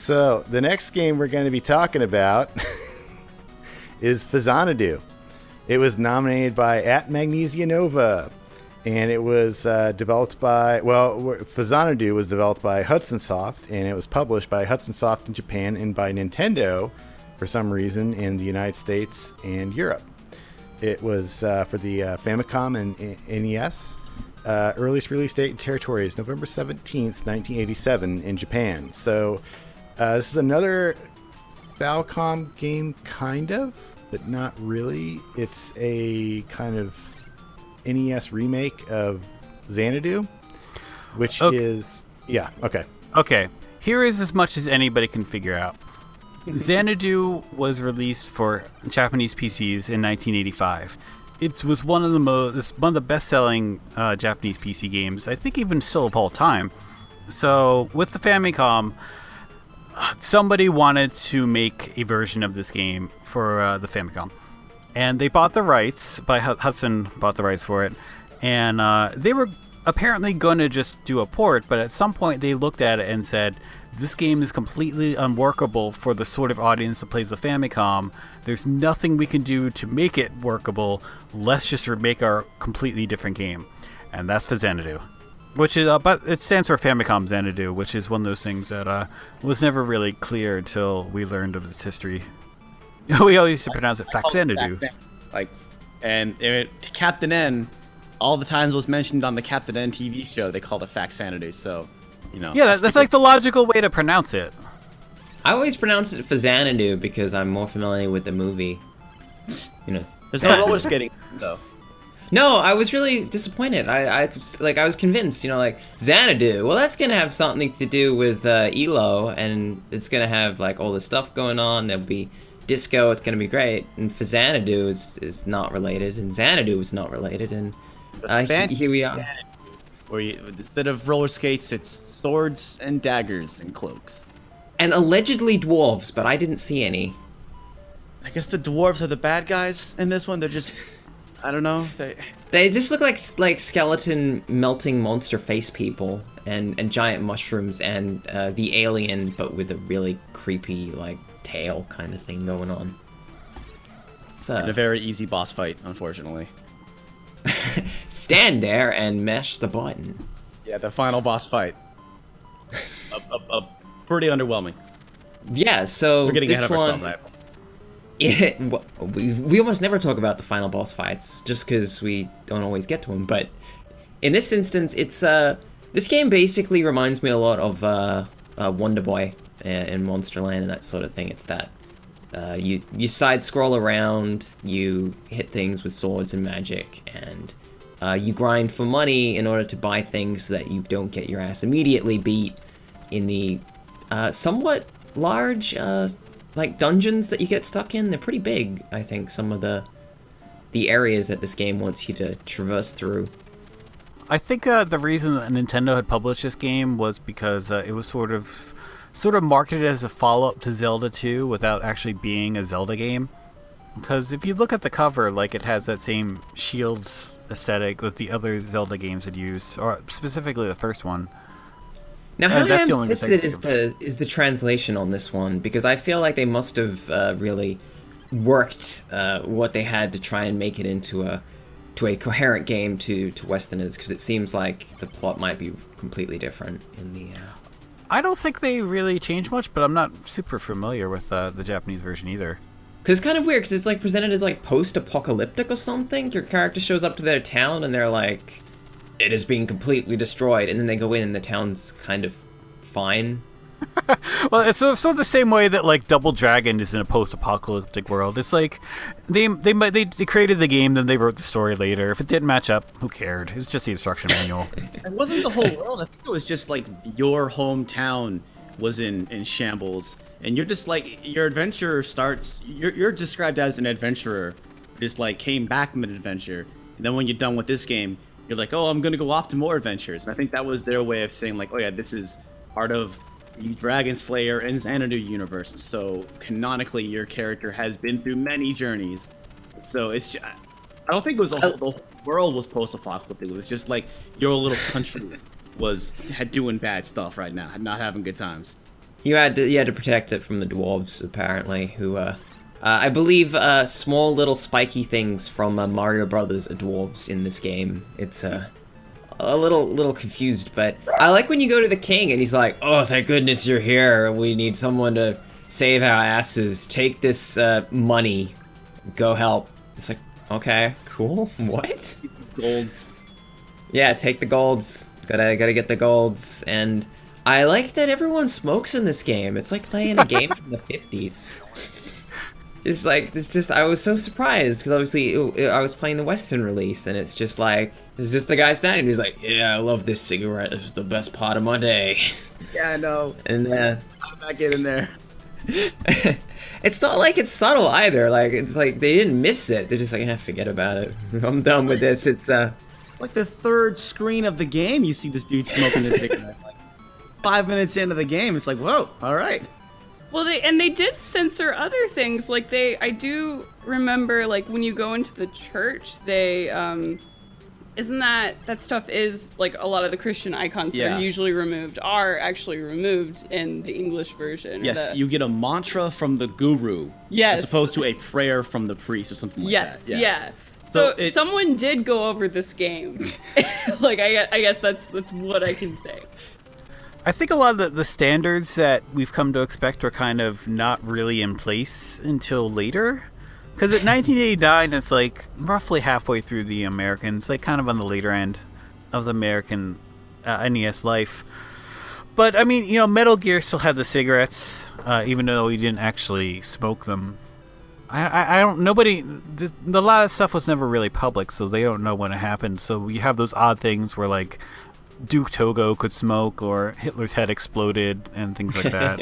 So the next game we're going to be talking about is Faxanadu. It was nominated by at Magnesia Nova, and it was developed by, Faxanadu was developed by Hudson Soft, and it was published by Hudson Soft in Japan and by Nintendo for some reason in the United States and Europe. It was for the Famicom and NES. Earliest release date and territory is November 17th, 1987 in Japan. So this is another Falcom game, kind of, but not really. It's a kind of NES remake of Xanadu, which is... Yeah, okay. Okay, here is as much as anybody can figure out. Xanadu was released for Japanese PCs in 1985. It was one of the best-selling Japanese PC games, I think even still of all time. So with the Famicom, somebody wanted to make a version of this game for the Famicom, and they bought the rights. Hudson bought the rights for it, and they were apparently going to just do a port. But at some point, they looked at it and said, this game is completely unworkable for the sort of audience that plays the Famicom. There's nothing we can do to make it workable. Let's just make our completely different game. And that's Faxanadu. Which is, but it stands for Famicom Xanadu, which is one of those things that was never really clear until we learned of its history. We always used to pronounce it Faxanadu. Captain N, all the times it was mentioned on the Captain N TV show, they called it Faxanadu, so... Yeah, that's like the logical way to pronounce it. I always pronounce it Faxanadu because I'm more familiar with the movie. There's no roller skating though. No, I was really disappointed. I was convinced, Xanadu. Well, that's gonna have something to do with Elo, and it's gonna have like all this stuff going on. There'll be disco. It's gonna be great. And Faxanadu is not related, and Xanadu is not related, and here we are. Where instead of roller skates, it's swords and daggers and cloaks. And allegedly dwarves, but I didn't see any. I guess the dwarves are the bad guys in this one. They're just, I don't know. They just look like skeleton melting monster face people and giant mushrooms and the alien, but with a really creepy tail kind of thing going on. And a very easy boss fight, unfortunately. Stand there and mash the button. Yeah, the final boss fight. Pretty underwhelming. Yeah, so we're getting ahead of ourselves. We almost never talk about the final boss fights, just because we don't always get to them. But in this instance, it's this game basically reminds me a lot of Wonder Boy in Monsterland and that sort of thing. It's that you side scroll around, you hit things with swords and magic, and you grind for money in order to buy things so that you don't get your ass immediately beat in the somewhat large dungeons that you get stuck in. They're pretty big, I think, some of the areas that this game wants you to traverse through. I think the reason that Nintendo had published this game was because it was sort of marketed as a follow-up to Zelda 2 without actually being a Zelda game. Because if you look at the cover, it has that same shield aesthetic that the other Zelda games had used, or specifically the first one. Now, how ham-fisted is the translation on this one? Because I feel like they must have really worked what they had to try and make it into a coherent game to Westerners, because it seems like the plot might be completely different in the... I don't think they really changed much, but I'm not super familiar with the Japanese version either. Because it's kind of weird, because it's presented as post-apocalyptic or something. Your character shows up to their town and they're like, it is being completely destroyed, and then they go in and the town's kind of fine. Well, it's sort of the same way that Double Dragon is in a post-apocalyptic world. It's like they created the game, then they wrote the story later. If it didn't match up, who cared? It's just the instruction manual. It wasn't the whole world. I think it was just your hometown was in shambles, and you're just your adventure starts. You're described as an adventurer, just came back from an adventure, and then when you're done with this game, you're like, oh, I'm gonna go off to more adventures. And I think that was their way of saying oh yeah, this is part of the Dragon Slayer and Xanadu universe, so canonically your character has been through many journeys. So it's just, I don't think it was the whole world was post-apocalyptic. It was just your little country had doing bad stuff right now, not having good times. You had to protect it from the dwarves, apparently, who, I believe, small little spiky things from Mario Brothers are dwarves in this game. It's, a little confused, but I like when you go to the king and he's like, "Oh, thank goodness you're here. We need someone to save our asses. Take this, money. Go help." It's like, okay, cool. What? Golds. Yeah, take the golds. Gotta get the golds. And I like that everyone smokes in this game. It's like playing a game from the 50s. It's like, I was so surprised, because obviously I was playing the Western release, and it's just like, there's just the guy standing, he's like, "Yeah, I love this cigarette, this is the best part of my day." Yeah, I know. And, I'm not getting there. it's not like it's subtle either, like, it's like, they didn't miss it, they're just like, forget about it. I'm done with this, it's, Like the third screen of the game, you see this dude smoking a cigarette. Like 5 minutes into the game, it's like, whoa, all right. Well, they did censor other things. Like I do remember, like when you go into the church, they isn't that stuff is like a lot of the Christian icons that are usually removed are actually removed in the English version. Yes, you get a mantra from the guru. Yes. As opposed to a prayer from the priest or something like that. Yeah. So someone did go over this game. Like I guess that's what I can say. I think a lot of the standards that we've come to expect were kind of not really in place until later. Because at 1989, it's like roughly halfway through the Americans, like kind of on the later end of the American NES life. But I mean, Metal Gear still had the cigarettes, even though he didn't actually smoke them. A lot of stuff was never really public, so they don't know when it happened. So you have those odd things where like Duke Togo could smoke, or Hitler's head exploded, and things like that.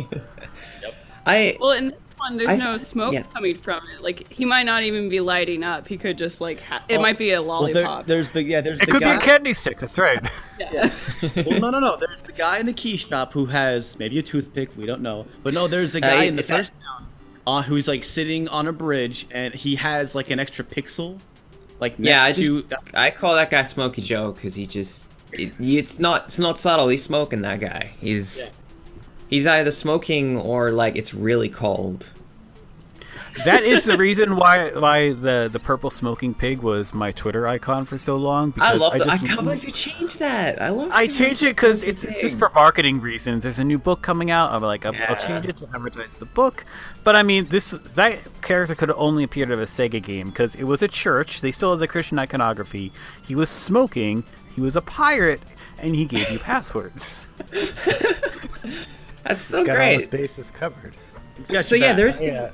Well, in this one, there's no smoke coming from it. Like, he might not even be lighting up. He could just like it might be a lollipop. There's the it could be a candy stick. That's right. Yeah. Well, no. There's the guy in the key shop who has maybe a toothpick. We don't know. But no, there's a guy in the first town who's like sitting on a bridge, and he has like an extra pixel. Like I call that guy Smokey Joe because he just. It's not subtle. He's smoking, that guy. He's either smoking or like it's really cold. That is the reason why the purple smoking pig was my Twitter icon for so long. I love that. I can't believe you changed that. I changed it because it's just for marketing reasons. There's a new book coming out. I'm like, I'll change it to advertise the book. But I mean, that character could have only appeared in a Sega game because it was a church. They still had the Christian iconography. He was smoking. He was a pirate, and he gave you passwords. That's so got great. All his bases covered. So yeah, there is the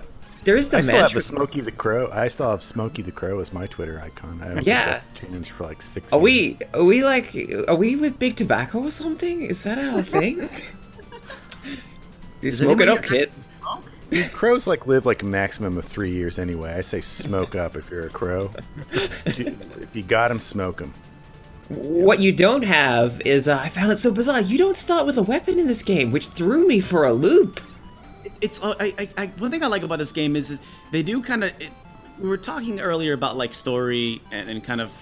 I still have magic. Smokey the Crow. I still have Smokey the Crow as my Twitter icon. I haven't changed for like 6 years. Are we with Big Tobacco or something? Is that our thing? You smoke it up, kids. Crows live like a maximum of 3 years anyway. I say smoke up if you're a crow. If you got him, smoke him. What you don't have is, I found it so bizarre, you don't start with a weapon in this game, which threw me for a loop. One thing I like about this game is they do kind of, we were talking earlier about like story and kind of,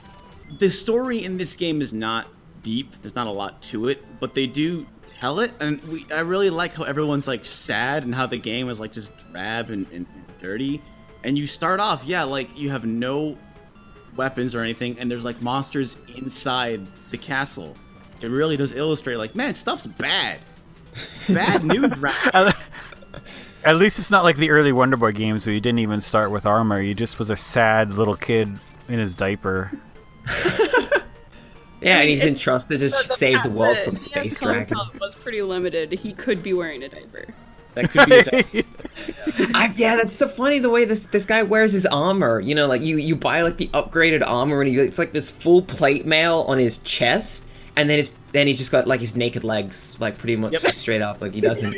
the story in this game is not deep, there's not a lot to it, but they do tell it, and I really like how everyone's like sad and how the game is like just drab and dirty, and you start off, like you have no weapons or anything, and there's like monsters inside the castle. It really does illustrate like, man, stuff's bad. Bad news, right? At least it's not like the early Wonder Boy games where you didn't even start with armor. You just was a sad little kid in his diaper. Yeah, and he's entrusted to save the world from Space Dragon. Was pretty limited. He could be wearing a diaper. That could be a diaper. Yeah, that's so funny the way this guy wears his armor. You know, like you buy like the upgraded armor, and it's like this full plate mail on his chest, and then he's just got like his naked legs, like pretty much straight up, like he doesn't.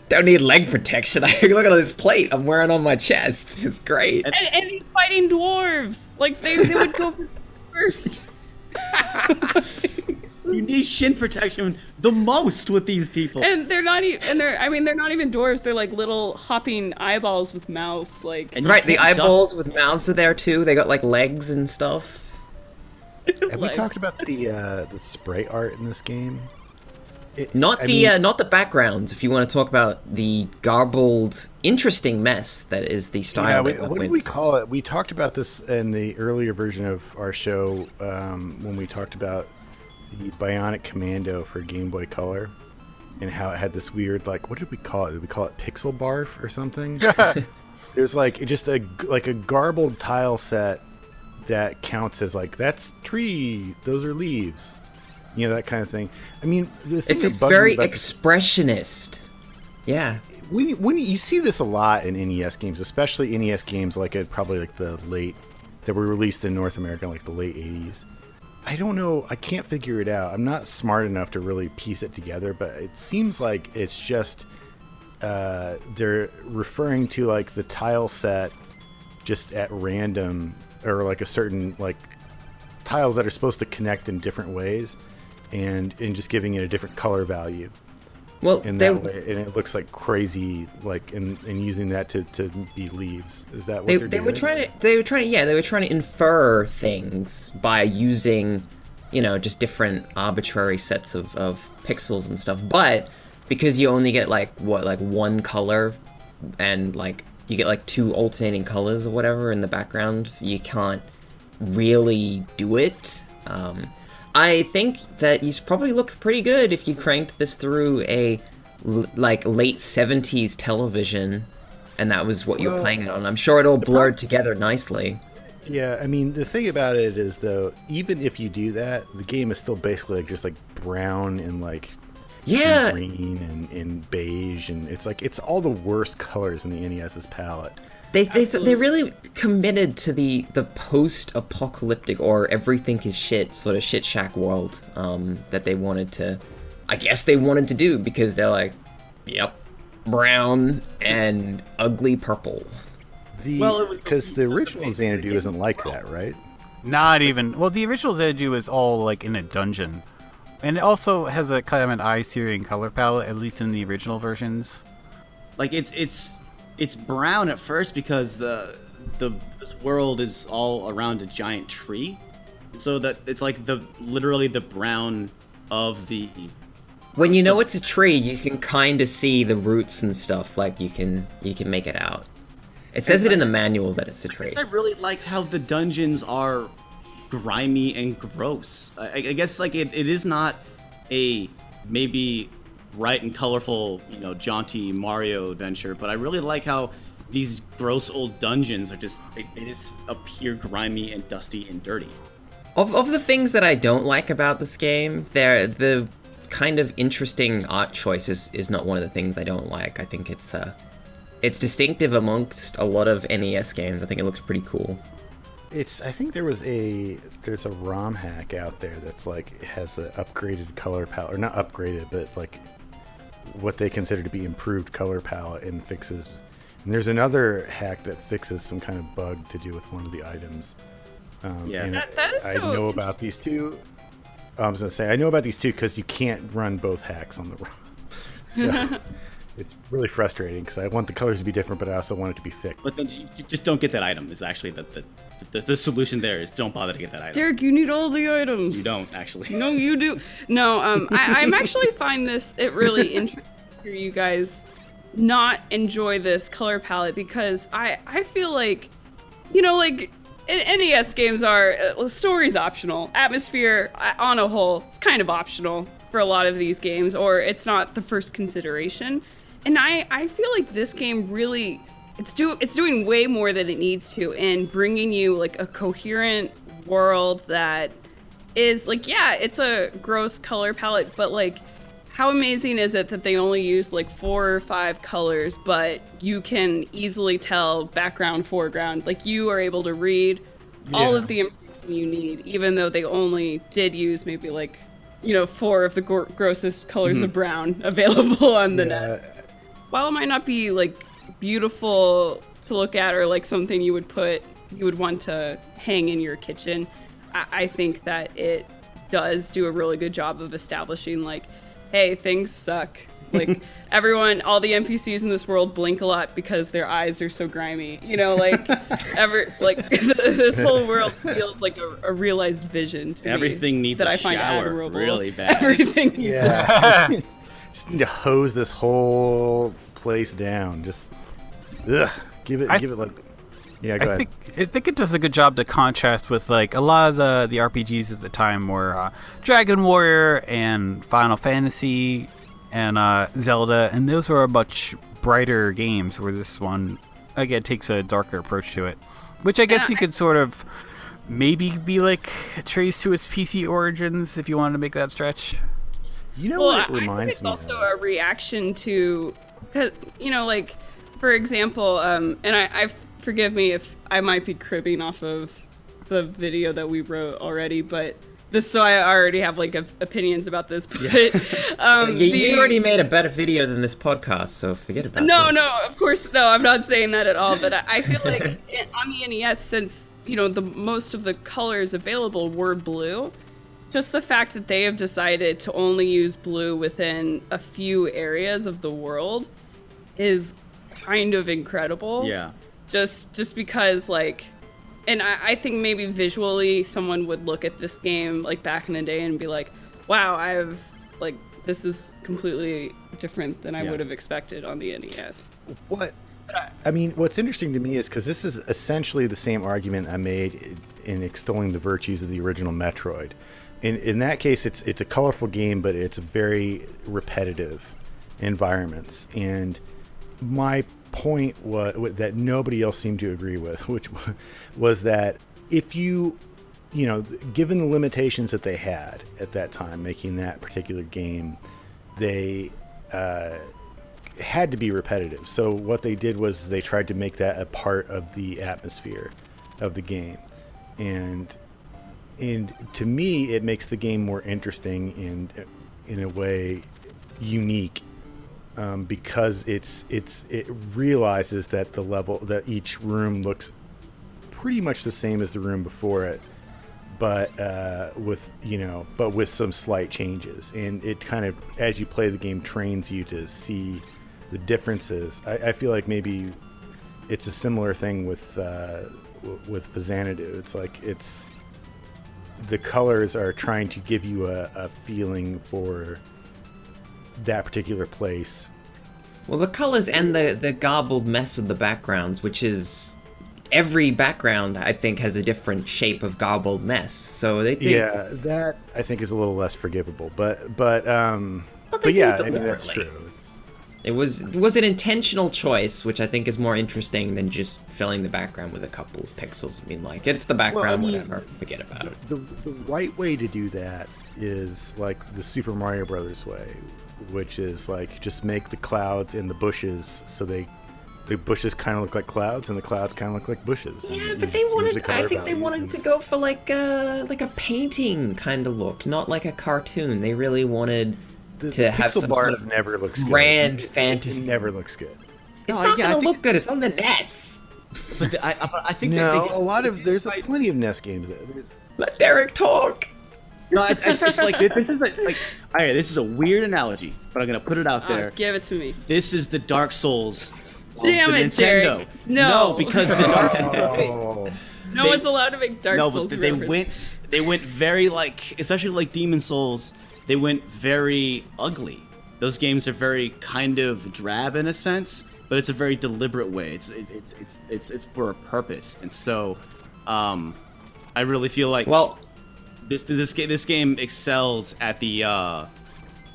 Don't need leg protection. Look at all this plate I'm wearing on my chest. It's great. And he's fighting dwarves. Like they would go first. You need shin protection the most with these people. And they're not even they're not even dwarves. They're like little hopping eyeballs with mouths, like. And right, the eyeballs with mouths are there too. They got like legs and stuff. Have we talked about the spray art in this game? Not the backgrounds. If you want to talk about the garbled, interesting mess that is the style. What did we call it? We talked about this in the earlier version of our show when we talked about the Bionic Commando for Game Boy Color and how it had this weird, like, what did we call it? Did we call it pixel barf or something? There's like just a garbled tile set that counts as like, that's tree, those are leaves. You know, that kind of thing. I mean, the thing it's very expressionist. Yeah. When you see this a lot in NES games, especially NES games like probably like the late that were released in North America, like the late 80s. I don't know. I can't figure it out. I'm not smart enough to really piece it together, but it seems like it's just they're referring to like the tile set just at random, or like a certain like tiles that are supposed to connect in different ways. And just giving it a different color value. Well, in that way, and it looks like crazy, like and using that to be leaves. Is that what they're doing? They were trying to infer things by using, you know, just different arbitrary sets of pixels and stuff. But because you only get like one color, and like you get like 2 alternating colors or whatever in the background, you can't really do it. I think that you probably looked pretty good if you cranked this through a like late 70s television, and that was what you were playing it on. I'm sure it all blurred together nicely. Yeah, I mean, the thing about it is, though, even if you do that, the game is still basically like just like brown and like green and beige, and it's all the worst colors in the NES's palette. They really committed to the post-apocalyptic or everything is shit sort of shit shack world that they wanted to do, because they're like, yep, brown and ugly purple. Because the original Xanadu isn't like that, right? Not even. Well, the original Xanadu is all like in a dungeon, and it also has a kind of an eye-searing color palette, at least in the original versions. Like it's brown at first because this world is all around a giant tree, so that it's like literally the brown of the. When you know it's a tree, you can kind of see the roots and stuff. Like you can make it out. It says it in the manual that it's a tree. I really liked how the dungeons are grimy and gross. I guess like it is not a maybe bright and colorful, you know, jaunty Mario adventure, but I really like how these gross old dungeons are just they just appear grimy and dusty and dirty. Of the things that I don't like about this game, the kind of interesting art choices is not one of the things I don't like. I think it's distinctive amongst a lot of NES games. I think it looks pretty cool. I think there's a ROM hack out there that's like it has an upgraded color palette, or not upgraded, but like what they consider to be improved color palette, and fixes. And there's another hack that fixes some kind of bug to do with one of the items. That is so. I know about these two. I was gonna say I know about these two because you can't run both hacks on the ROM. So it's really frustrating because I want the colors to be different, but I also want it to be fixed. But then you just don't get that item. Is actually the solution there is don't bother to get that item. Derek, you need all the items. You don't actually. No, you do. No, I'm actually find it really interesting to hear you guys not enjoy this color palette, because I feel like, you know, like NES games are story's optional, atmosphere on a whole it's kind of optional for a lot of these games, or it's not the first consideration. And I feel like this game really it's doing way more than it needs to in bringing you like a coherent world that is like, yeah, it's a gross color palette, but like how amazing is it that they only use like 4 or 5 colors, but you can easily tell background, foreground. Like you are able to read all of the information you need, even though they only did use maybe like, you know, 4 of the grossest colors of brown available on the NES. While it might not be like beautiful to look at or like something you would want to hang in your kitchen, I think that it does do a really good job of establishing like, hey, things suck like everyone, all the NPCs in this world blink a lot because their eyes are so grimy. You know, like this whole world feels like a realized vision to Everything me needs that a I find shower admirable. really bad. Everything needs Just need to hose this whole place down. Just give it like. Yeah, go ahead. I think it does a good job to contrast with like a lot of the RPGs at the time were Dragon Warrior and Final Fantasy and Zelda, and those were much brighter games. Where this one again takes a darker approach to it, which I guess you could sort of maybe be like traced to its PC origins if you wanted to make that stretch. You know what it reminds I think it's me also of? a reaction to, cause, you know, like for example, and I forgive me if I might be cribbing off of the video that we wrote already, but so I already have like opinions about this. But you already made a better video than this podcast, so forget about No, this. of course, no, I'm not saying that at all. But I feel like on the NES, since the most of the colors available were blue, just the fact that they have decided to only use blue within a few areas of the world is kind of incredible. Yeah. Just because, like, and I think maybe visually someone would look at this game, like, back in the day and be like, wow, this is completely different than I would have expected on the NES. What's interesting to me is because this is essentially the same argument I made in extolling the virtues of the original Metroid. In that case, it's a colorful game, but it's very repetitive environments. And my point was that nobody else seemed to agree with, which was that if given the limitations that they had at that time making that particular game, they had to be repetitive. So what they did was they tried to make that a part of the atmosphere of the game, and to me it makes the game more interesting and in a way unique. Because it realizes that the level, that each room looks pretty much the same as the room before it, but with some slight changes, and it kind of, as you play the game, trains you to see the differences. I feel like maybe it's a similar thing with Faxanadu. It's like the colors are trying to give you a feeling for that particular place. Well, the colors and the garbled mess of the backgrounds, which is every background, I think, has a different shape of garbled mess. So that I think is a little less forgivable. But yeah, I mean that's true. It was an intentional choice, which I think is more interesting than just filling the background with a couple of pixels. I mean, like, it's the background, whatever. Forget about it. The right way to do that is like the Super Mario Brothers way, which is like just make the clouds and the bushes so the bushes kind of look like clouds and the clouds kind of look like bushes. Yeah, but I think they wanted to go for like a painting kind of look, not like a cartoon. They really wanted to have some sort of never looks grand good. fantasy. It never looks good. It's not gonna look good. It's on the NES. But I think there's plenty of NES games there. Let Derek talk. No, it's like this is alright. This is a weird analogy, but I'm gonna put it out there. Give it to me. This is the Dark Souls. Damn it, Nintendo. Derek. No, because the Dark. No one's allowed to make Dark Souls. But they went very especially like Demon Souls. They went very ugly. Those games are very kind of drab in a sense, but it's a very deliberate way. It's for a purpose, and so I really feel like this game excels at the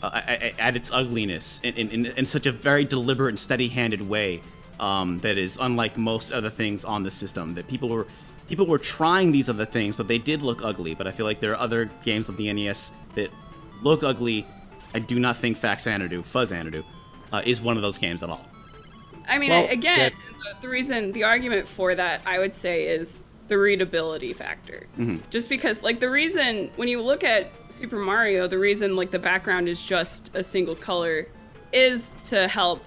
at its ugliness in such a very deliberate and steady-handed way that is unlike most other things on the system. That people were trying these other things, but they did look ugly. But I feel like there are other games of the NES that look ugly. I do not think Faxanadu is one of those games at all. I mean, again, the argument for that, I would say, is the readability factor. Mm-hmm. Just because, like, the reason, when you look at Super Mario, the reason, like, the background is just a single color is to help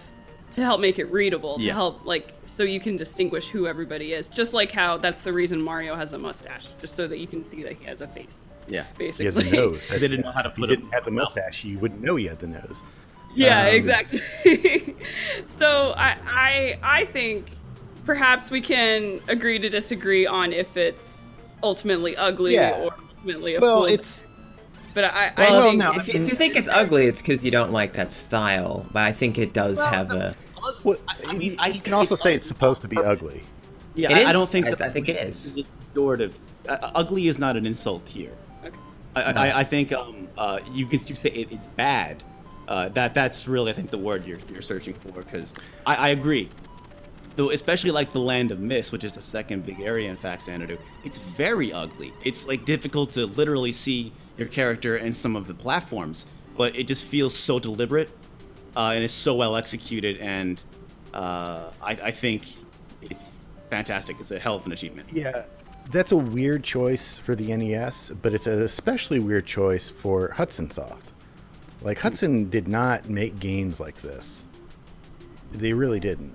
make it readable, to help, like, so you can distinguish who everybody is. Just like how that's the reason Mario has a mustache, just so that you can see that he has a face. Yeah, basically. He has a nose. They didn't know how to put it. If he didn't have the mustache, you wouldn't know he had the nose. Yeah, exactly. So I think perhaps we can agree to disagree on if it's ultimately ugly Yeah. or ultimately a Well, fool's. it's But I Well, think no, if you think it's ugly, it's because you don't like that style. But I think it does have a. what, I you can also say it's supposed to be ugly. Yeah, It is. I don't think I think it is. pejorative. Ugly is not an insult here. okay. I think you can say it's bad. That's really I think the word you're searching for because I agree. Though especially like the Land of Mist, which is the second big area in Faxanadu, it's very ugly. It's like difficult to literally see your character in some of the platforms, but it just feels so deliberate and is so well executed, and I think it's fantastic. It's a hell of an achievement. Yeah, that's a weird choice for the NES, but it's an especially weird choice for Hudson Soft. Like, Hudson did not make games like this. They really didn't.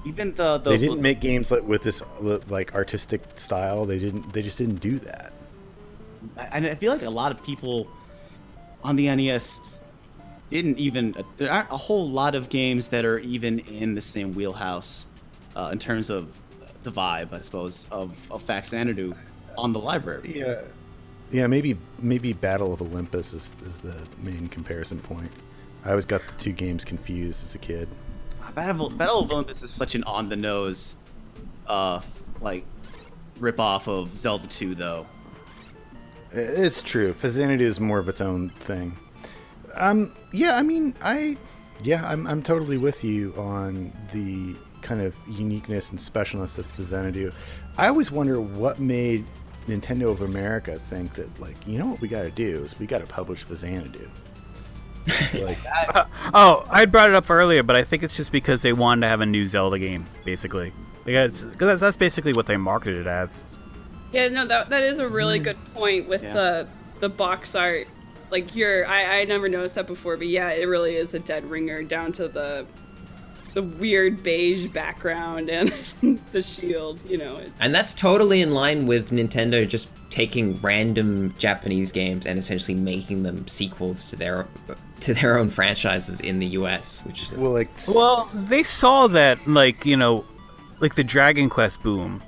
Even They didn't make games with this like artistic style. They just didn't do that. And I feel like a lot of people on the NES didn't even. There aren't a whole lot of games that are even in the same wheelhouse in terms of the vibe, I suppose, of Faxanadu on the library. Yeah. Maybe Battle of Olympus is the main comparison point. I always got the two games confused as a kid. Battle of Olympus is such an on the nose, like rip off of Zelda 2, though. It's true. Faxanadu is more of its own thing. Yeah, I mean, I'm totally with you on the kind of uniqueness and specialness of Faxanadu. I always wonder what made Nintendo of America think that, like, you know what we got to do is we got to publish Faxanadu. Like, I brought it up earlier, but I think it's just because they wanted to have a new Zelda game, basically. Because that's basically what they marketed it as. Yeah, no, that is a really good point with the box art. Like I never noticed that before, but yeah, it really is a dead ringer down to the weird beige background and the shield, you know. And that's totally in line with Nintendo just taking random Japanese games and essentially making them sequels to their own franchises in the US, which well, they saw that, like, you know, like the Dragon Quest boom.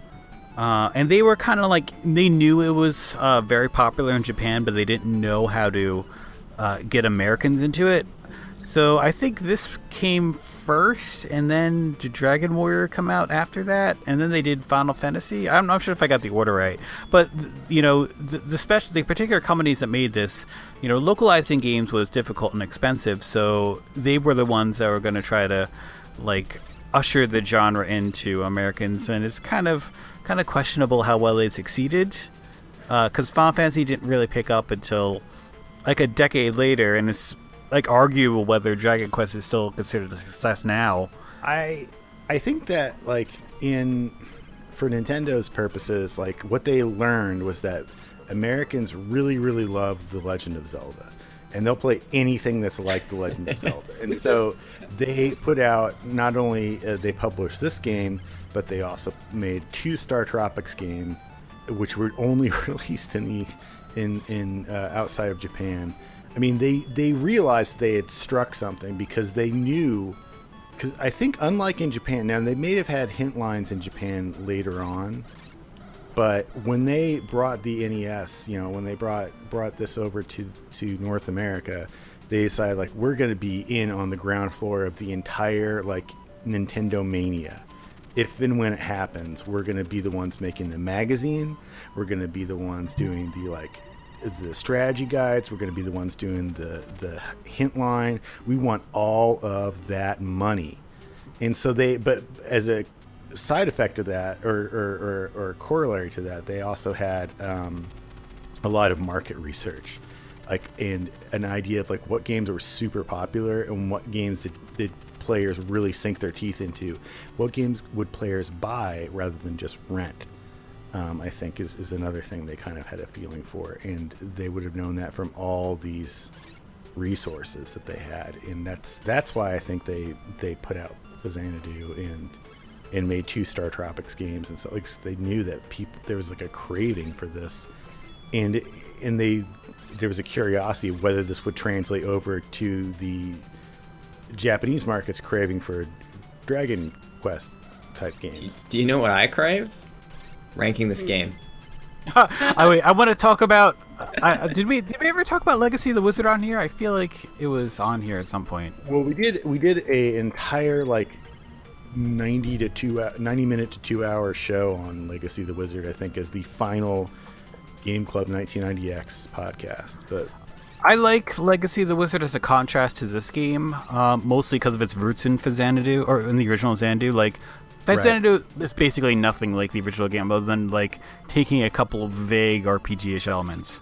And they were kind of like, they knew it was very popular in Japan, but they didn't know how to get Americans into it. So I think this came first, and then did Dragon Warrior come out after that? And then they did Final Fantasy? I'm not sure if I got the order right. But, you know, the particular companies that made this, you know, localizing games was difficult and expensive, so they were the ones that were going to try to, like, usher the genre into Americans, and it's kind of questionable how well they succeeded, because Final Fantasy didn't really pick up until like a decade later, and it's like arguable whether Dragon Quest is still considered a success now. I think that, like, for Nintendo's purposes, like, what they learned was that Americans really, really love The Legend of Zelda, and they'll play anything that's like The Legend of Zelda. And so they put out, not only they published this game, but they also made 2 Star Tropics games, which were only released in outside of Japan. I mean, they realized they had struck something because they knew. Because I think, unlike in Japan, now they may have had hint lines in Japan later on, but when they brought the NES, you know, when they brought this over to North America, they decided, like, we're going to be in on the ground floor of the entire, like, Nintendo mania. If and when it happens, we're going to be the ones making the magazine. We're going to be the ones doing the strategy guides. We're going to be the ones doing the hint line. We want all of that money. And so but as a side effect of that, or corollary to that, they also had a lot of market research, like, and an idea of, like, what games were super popular and what games did players really sink their teeth into. What games would players buy rather than just rent? I think is another thing they kind of had a feeling for, and they would have known that from all these resources that they had, and that's why I think they put out Faxanadu and made 2 Star Tropics games, and so, like, they knew that there was, like, a craving for this, and there was a curiosity of whether this would translate over to the Japanese market's craving for Dragon Quest type games. Do you know what I crave? Ranking this game. I want to talk about. Did we ever talk about Legacy of the Wizard on here? I feel like it was on here at some point. Well, we did a entire like 90 minute to 2 hour show on Legacy of the Wizard. I think as the final Game Club 1990X podcast, but. I like Legacy of the Wizard as a contrast to this game, mostly because of its roots in Faxanadu, or in the original Xanadu. Like, Faxanadu is basically nothing like the original game, other than, like, taking a couple of vague RPG-ish elements.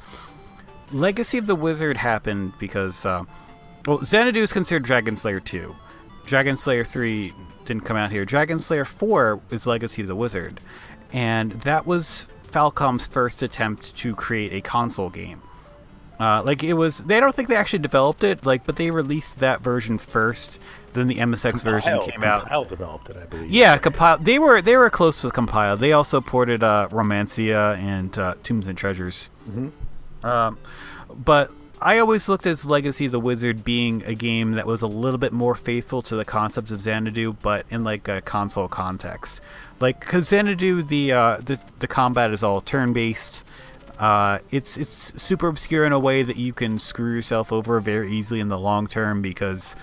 Legacy of the Wizard happened because, Xanadu is considered Dragon Slayer 2. Dragon Slayer 3 didn't come out here. Dragon Slayer 4 is Legacy of the Wizard. And that was Falcom's first attempt to create a console game. It was, they don't think they actually developed it, but they released that version first, then the MSX version came out. Compile developed it, I believe. Yeah, Compile, they were close with Compile. They also ported Romancia and Tombs and Treasures. Mm-hmm. But I always looked at Legacy of the Wizard being a game that was a little bit more faithful to the concepts of Xanadu, but in a console context. Because Xanadu, the combat is all turn-based. It's super obscure in a way that you can screw yourself over very easily in the long term because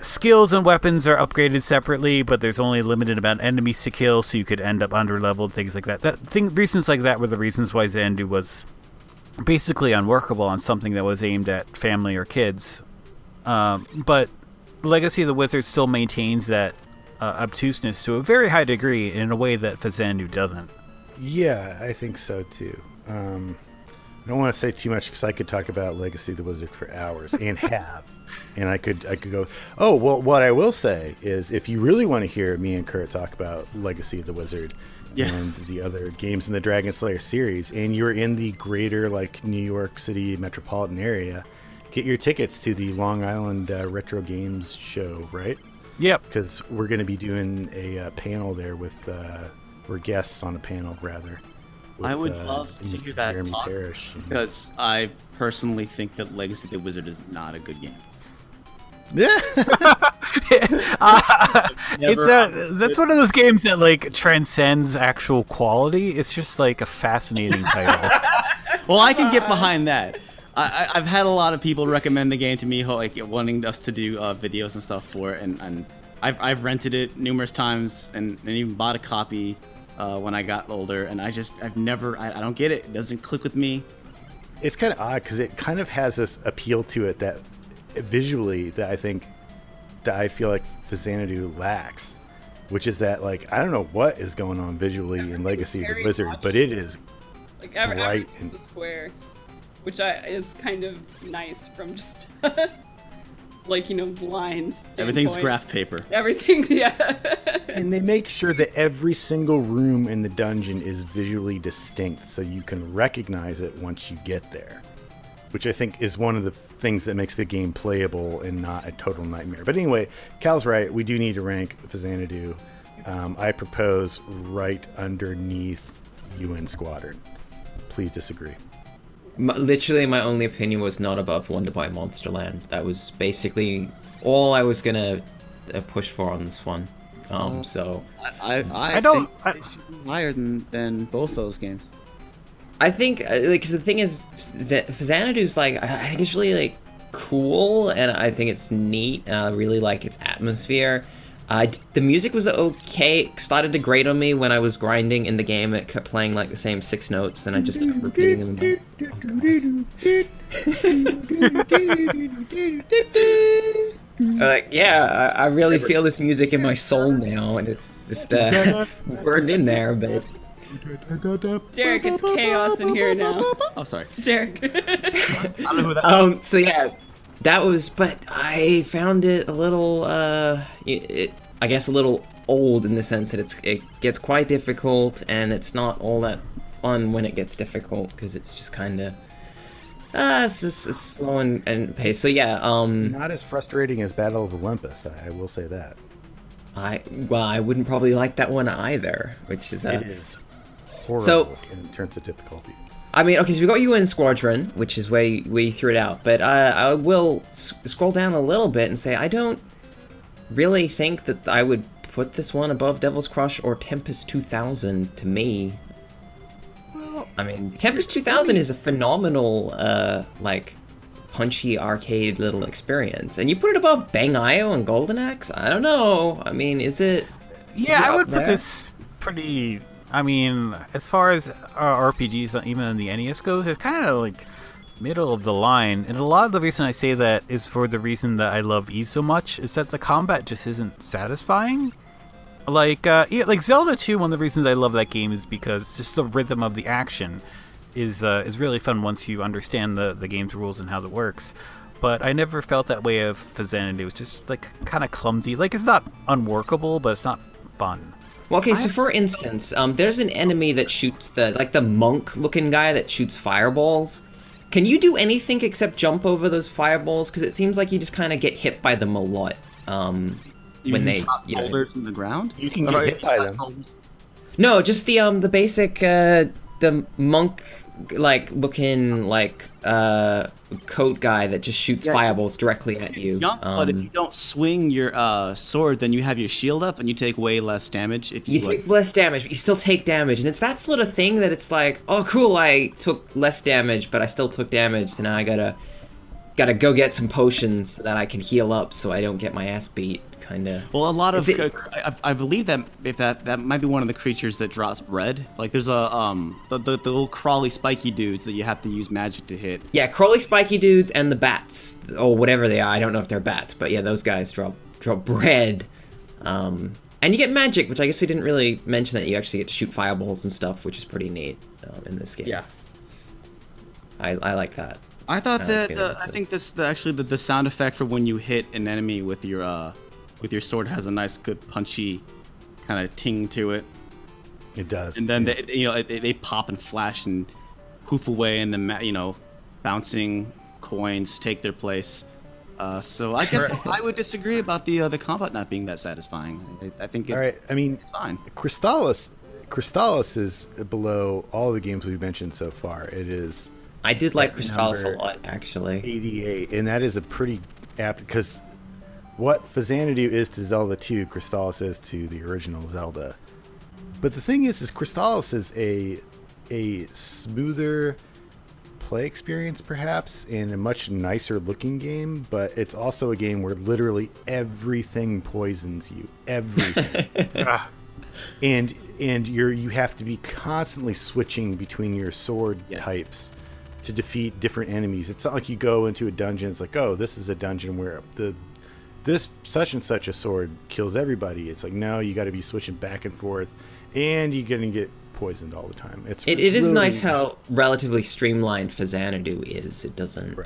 skills and weapons are upgraded separately, but there's only a limited amount of enemies to kill, so you could end up under-leveled, things like that. Reasons like that were the reasons why Xanadu was basically unworkable on something that was aimed at family or kids. But Legacy of the Wizard still maintains that obtuseness to a very high degree in a way that Faxanadu doesn't. Yeah, I think so too. I don't want to say too much because I could talk about Legacy of the Wizard for hours and have, and I could go. Oh well, what I will say is, if you really want to hear me and Kurt talk about Legacy of the Wizard and the other games in the Dragon Slayer series, and you're in the greater New York City metropolitan area, get your tickets to the Long Island Retro Games show, right? Yep. Because we're going to be doing a panel there with. We're guests on a panel, rather. I would love to hear that Jeremy talk, Parrish. because I personally think that Legacy of the Wizard is not a good game. Yeah. That's one of those games that transcends actual quality. It's just a fascinating title. Well, I can get behind that. I've had a lot of people recommend the game to me, wanting us to do videos and stuff for it, and I've rented it numerous times and even bought a copy when I got older, and I don't get it. It doesn't click with me. It's kind of odd because it kind of has this appeal to it that visually that I feel like Faxanadu lacks, which is that I don't know what is going on visually in Legacy of the Wizard, but it is bright and the square, which is kind of nice from just lines. Everything's standpoint. graph paper. Everything, yeah. And they make sure that every single room in the dungeon is visually distinct so you can recognize it once you get there, which I think is one of the things that makes the game playable and not a total nightmare. But anyway, Cal's right. We do need to rank Faxanadu. I propose right underneath UN Squadron. Please disagree. Literally, my only opinion was not above Wonder Boy Monsterland. That was basically all I was gonna push for on this one. So I don't think they should be higher than both those games. I think because the thing is, Xanadu's I think it's really cool, and I think it's neat. I really like its atmosphere. The music was okay. It started to grate on me when I was grinding in the game, and it kept playing the same 6 notes, and I just kept repeating them. I really feel this music in my soul now, and it's just burned in there. But Derek, it's chaos in here now. Oh, sorry, Derek. I don't know who that. So yeah. That was, but I found it a little, I guess a little old in the sense that it gets quite difficult, and it's not all that fun when it gets difficult, because it's just kind of, it's slow and paced. So yeah, not as frustrating as Battle of Olympus, I will say that. I wouldn't probably like that one either, which is it is horrible in terms of difficulty. I mean, okay, so we got UN Squadron, which is where you threw it out, but I will scroll down a little bit and say I don't really think that I would put this one above Devil's Crush or Tempest 2000 to me. Well, I mean, Tempest 2000 is a phenomenal, like, punchy arcade little experience. And you put it above Bang Io and Golden Axe? I don't know. I mean, is it... Yeah, I would put there? this pretty... I mean, as far as RPGs, even in the NES goes, it's kind of like middle of the line. And a lot of the reason I say that is for the reason that I love E so much, is that the combat just isn't satisfying. Like Zelda 2, one of the reasons I love that game is because just the rhythm of the action is really fun once you understand the game's rules and how it works. But I never felt that way of Faxanadu. It was just like kind of clumsy. Like, it's not unworkable, but it's not fun. Well, okay, so for instance, there's an enemy that shoots the monk-looking guy that shoots fireballs. Can you do anything except jump over those fireballs? Because it seems like you just kind of get hit by them a lot. When they toss boulders from the ground. You can get hit by them. No, just the basic the monk looking coat guy that just shoots fireballs directly at you. But if you don't swing your sword, then you have your shield up and you take way less damage. If you take less damage, but you still take damage, and it's that sort of thing that it's like, oh cool, I took less damage, but I still took damage, so now I gotta go get some potions so that I can heal up so I don't get my ass beat. Kinda. Well, a lot of I believe that if that might be one of the creatures that drops bread. Like there's the little crawly spiky dudes that you have to use magic to hit. Yeah, crawly spiky dudes and the bats or whatever they are. I don't know if they're bats, but yeah, those guys drop bread. And you get magic, which I guess they didn't really mention, that you actually get to shoot fireballs and stuff, which is pretty neat in this game. Yeah, I like that. I thought I think the sound effect for when you hit an enemy with your sword has a nice, good, punchy kind of ting to it. It does. And then they pop and flash and poof away, and then bouncing coins take their place. So I guess I would disagree about the combat not being that satisfying. I think it's fine. Crystallis is below all the games we've mentioned so far. It is. I did like Crystallis a lot, actually. 88, and that is a pretty apt, because what Faxanadu is to Zelda 2, Crystallis is to the original Zelda. But the thing is Crystallis is a smoother play experience, perhaps, and a much nicer looking game, but it's also a game where literally everything poisons you. Everything. And you have to be constantly switching between your sword types to defeat different enemies. It's not like you go into a dungeon, it's like, oh, this is a dungeon where this such and such a sword kills everybody. It's like, no, you got to be switching back and forth, and you're going to get poisoned all the time. It is really nice how relatively streamlined Faxanadu is. It doesn't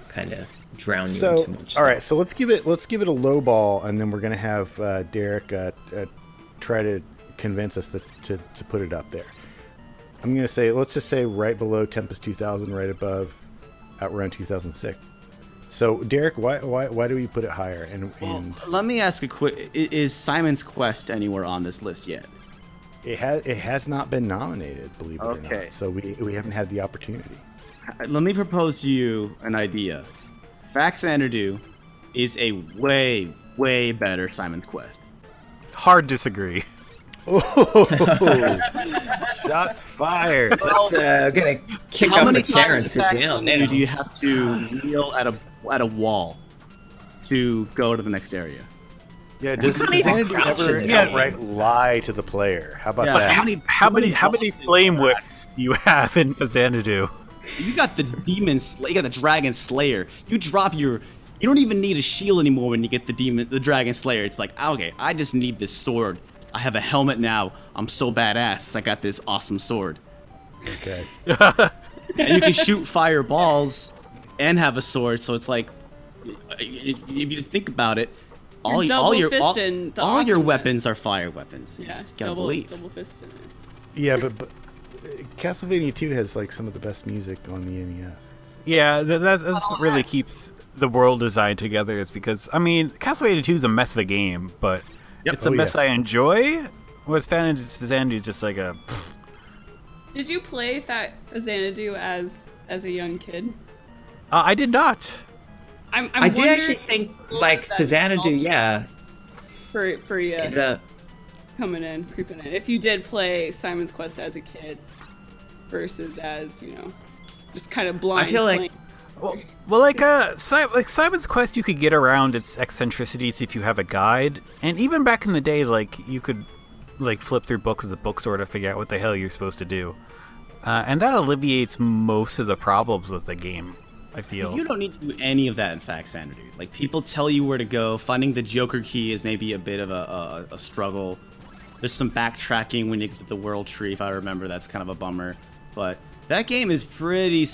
kind of drown you in too much stuff. All right, so let's give it a low ball, and then we're going to have Derek try to convince us to put it up there. I'm going to say, let's just say right below Tempest 2000, right above Outrun 2006. So, Derek, why do we put it higher? Let me ask a quick: is Simon's Quest anywhere on this list yet? It has not been nominated, believe it or not. So we haven't had the opportunity. Let me propose to you an idea. Faxanadu is a way better Simon's Quest. Hard disagree. Oh, shots fired! Let's gonna kick up a chair and sit down. Now, do you have to kneel at a wall to go to the next area? Yeah, does Faxanadu ever outright lie to the player? How about that? How many flame whips do you have in Faxanadu? You got the you got the Dragon Slayer. You don't even need a shield anymore when you get the Dragon Slayer. It's like, okay, I just need this sword. I have a helmet now. I'm so badass. I got this awesome sword. Okay. And you can shoot fireballs and have a sword. So it's like, if you just think about it, all your weapons are fire weapons. You just gotta believe. Double fisted. Yeah, but Castlevania 2 has like some of the best music on the NES. Yeah, that's what really keeps the world design together. Is because Castlevania 2 is a mess of a game, but it's a mess I enjoy. Whereas Faxanadu is just like Did you play Faxanadu as a young kid? I did not. I did actually think like Faxanadu, yeah. For you It, coming in, creeping in. If you did play Simon's Quest as a kid versus as, just kind of blind. I feel like playing. Well, like Simon's Quest, you could get around its eccentricities if you have a guide, and even back in the day, like you could like flip through books at the bookstore to figure out what the hell you're supposed to do, and that alleviates most of the problems with the game. I feel you don't need to do any of that in Faxanadu. Like people tell you where to go. Finding the Joker key is maybe a bit of a struggle. There's some backtracking when you get to the World Tree, if I remember. That's kind of a bummer, but that game is pretty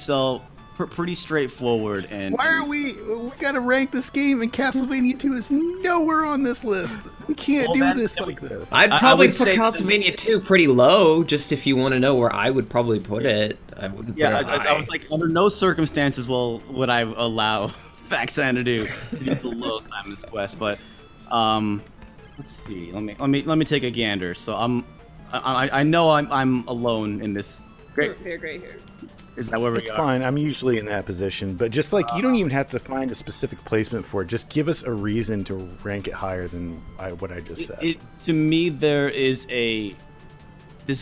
straightforward. And why are we gotta rank this game, and Castlevania 2 is nowhere on this list. We can't do this like this. I'd probably put Castlevania 2 pretty low, just if you want to know where I would probably put it. I wouldn't put it high. I was like, under no circumstances would I allow Faxanadu to be below Simon's Quest, but let's see. Let me take a gander. So I know I'm alone in this. Great here. Is that where we are? It's fine. I'm usually in that position, but just like you don't even have to find a specific placement for it. Just give us a reason to rank it higher than what I just said. To me, this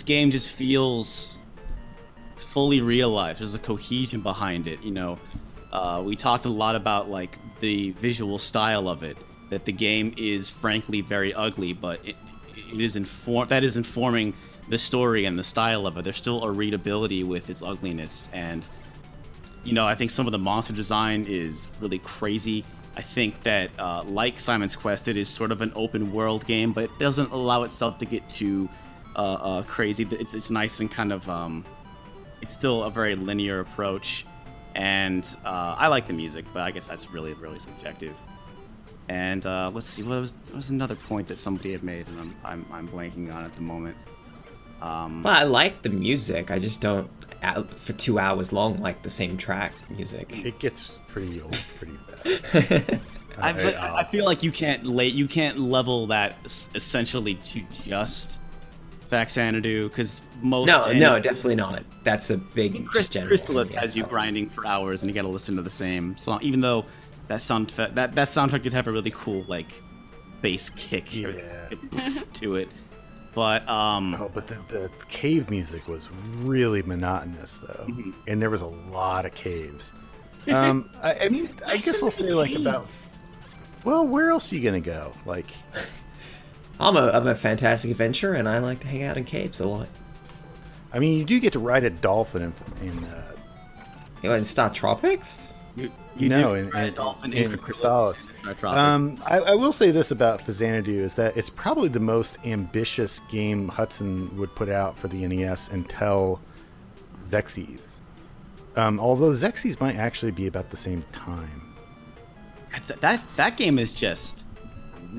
game just feels fully realized. There's a cohesion behind it. We talked a lot about like the visual style of it. That the game is frankly very ugly, but it is informing the story and the style of it. There's still a readability with its ugliness, and I think some of the monster design is really crazy. I think that like Simon's Quest, it is sort of an open world game, but it doesn't allow itself to get too crazy. It's nice and kind of it's still a very linear approach, and I like the music, but I guess that's really subjective. And let's see, what was another point that somebody had made, and I'm blanking on at the moment. Well, I like the music. I just don't, for 2 hours long, like the same track music. It gets pretty old, pretty bad. I feel like you can't level that essentially to just Faxanadu, because most no, definitely not. That's a big Crystallis has you grinding for hours, and you got to listen to the same song, even though that soundtrack did have a really cool like bass kick to it. But but the cave music was really monotonous though, and there was a lot of caves. I mean, I guess I'll say like about. Well, where else are you gonna go? Like, I'm a fantastic adventurer, and I like to hang out in caves a lot. I mean, you do get to ride a dolphin in Star Tropics. In Crystallis. I will say this about Faxanadu is that it's probably the most ambitious game Hudson would put out for the NES until Xerxes. Although Xerxes might actually be about the same time. That game is just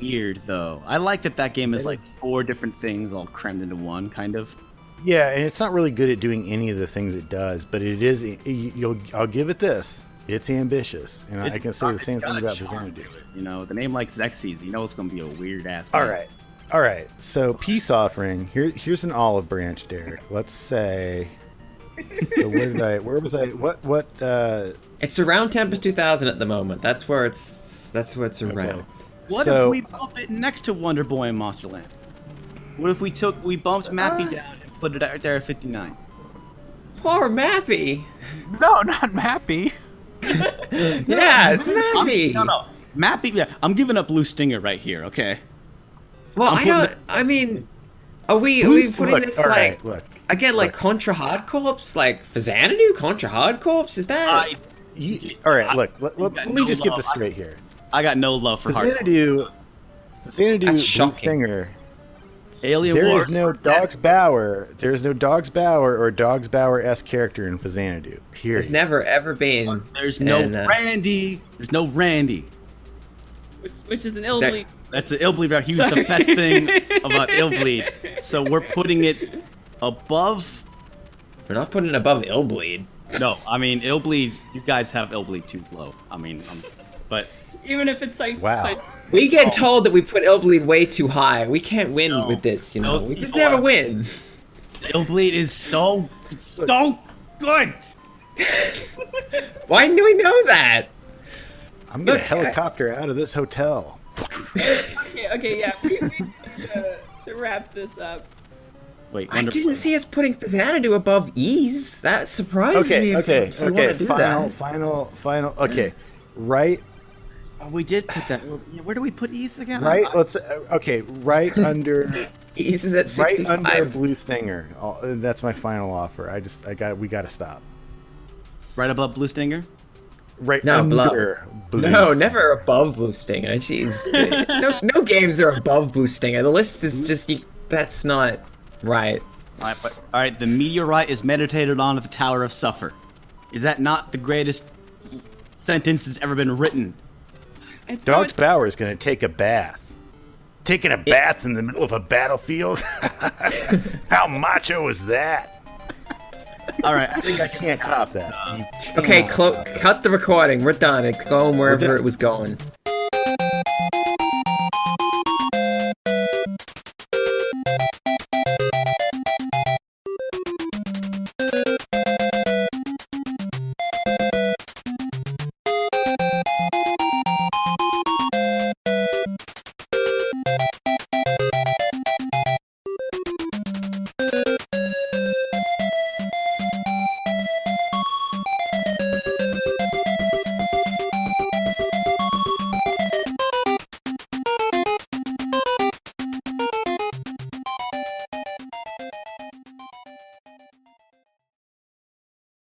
weird though. I like that game is like 4 different things all crammed into one, kind of. Yeah, and it's not really good at doing any of the things it does, but it is. I'll give it this. It's ambitious, and I can say the same thing about Faxanadu. The name like Xerxes, it's going to be a weird ass. All right. So peace offering. Here's an olive branch, Derek. Let's say. So where was I? What? It's around Tempest 2000 at the moment. That's where it's around. Okay. What if we bump it next to Wonder Boy and Monsterland? What if we bumped Mappy down and put it out there at 59? Poor Mappy. No, not Mappy. Yeah, it's Mappy. No. Mappy, yeah. I'm giving up Blue Stinger right here, okay? Well, I mean, are we putting this like... Look. Again, like Contra Hard Corps, like Faxanadu, Contra Hard Corps, is that? All right, look. Let me just get this straight here. I got no love for Hard Corps. Faxanadu, Stinger. Alien there Wars. Is no Dogs Bower. There's no Dogs Bower or Dogs Bower-esque character in Faxanadu. Period. There's never ever been. There's no Randy. There's no Randy. Which is an Illbleed. That's an Illbleed. He was the best thing about Illbleed. So we're putting it above. We're not putting it above Illbleed. No, I mean Illbleed. You guys have Illbleed too low. I mean, but even if it's like wow. We get told that we put Illbleed way too high. We can't win with this, We just never win. Stillbleed is so good. Why do we know that? I'm gonna helicopter out of this hotel. Okay, yeah. We need to wrap this up. Wait, I didn't see us putting Faxanadu above ease. That surprised me. Okay. If we want to do that. Final. Okay, right. Oh, we did put that. Where do we put Ease again? Right. Right under. Ease is at 65. Right under Blue Stinger. That's my final offer. We gotta stop. Right above Blue Stinger. Right No, under Blue. No, never above Blue Stinger. Jeez. no games are above Blue Stinger. The list is just that's not right. All right. The meteorite is meditated on at the Tower of Suffer. Is that not the greatest sentence that's ever been written? Dog's Power is gonna take a bath. Taking a bath in the middle of a battlefield? How macho is that? All right. I think I can't cop that. Okay, cut the recording. We're done. It's going wherever it was going.